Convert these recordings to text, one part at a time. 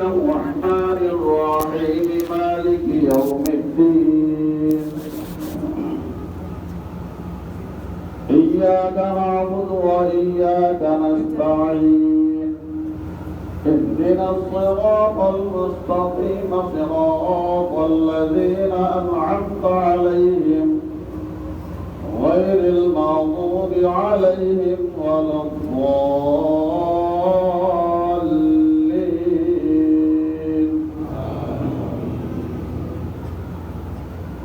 الرحمن الرحيم مالك يوم الدين إياك نعبد وإياك نستعين اهدنا الصراط المستقيم صراط الذين أنعمت عليهم غير المغضوب عليهم ولا الضالين.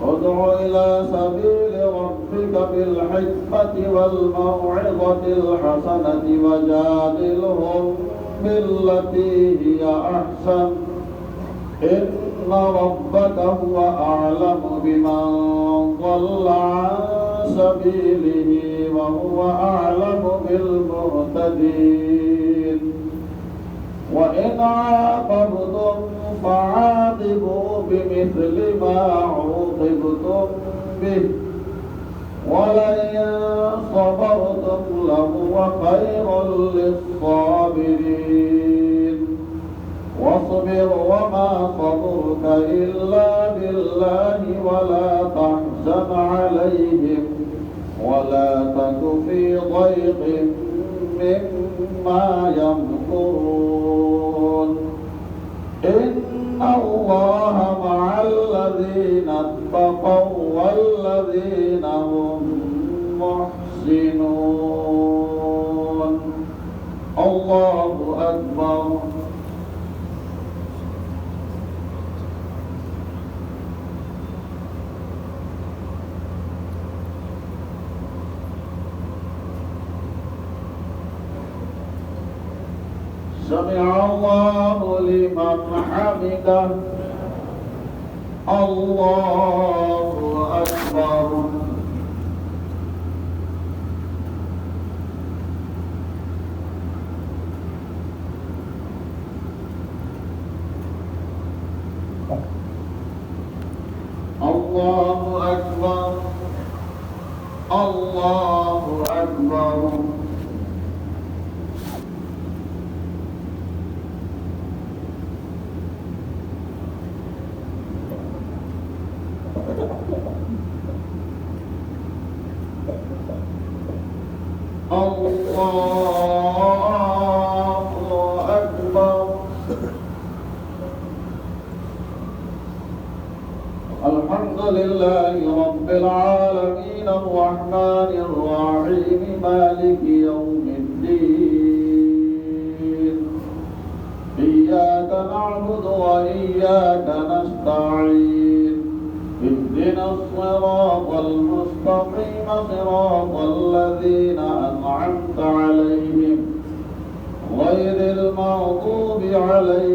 ادع إلى سبيل ربك بالحكمة والموعظة الحسنة وجادلهم بالتي هي أحسن إن ربك هو أعلم بمن ضل عن سبيله وهو أعلم بالمهتدين. وإن عاقبتم فعاقبوا بمثل ما عوقبتم به ولئن صبرتم لهو خير للصابرين. واصبر وما صبرك إلا بالله ولا تحزن عليهم ولا تك في ضيق مما يمكرون. إن الله مع الذين اتقوا والذين هم محسنون. الله أكبر. سمع الله لمن حمده. الله أكبر. الله أكبر. الله أكبر. الله أكبر. الحمد لله رب العالمين الرحمن الرحيم مالك يوم الدين إياك نعبد وإياك نستعين اهدنا الصراط المستقيم صراط الذين أنعمت عليهم غير المغضوب عليهم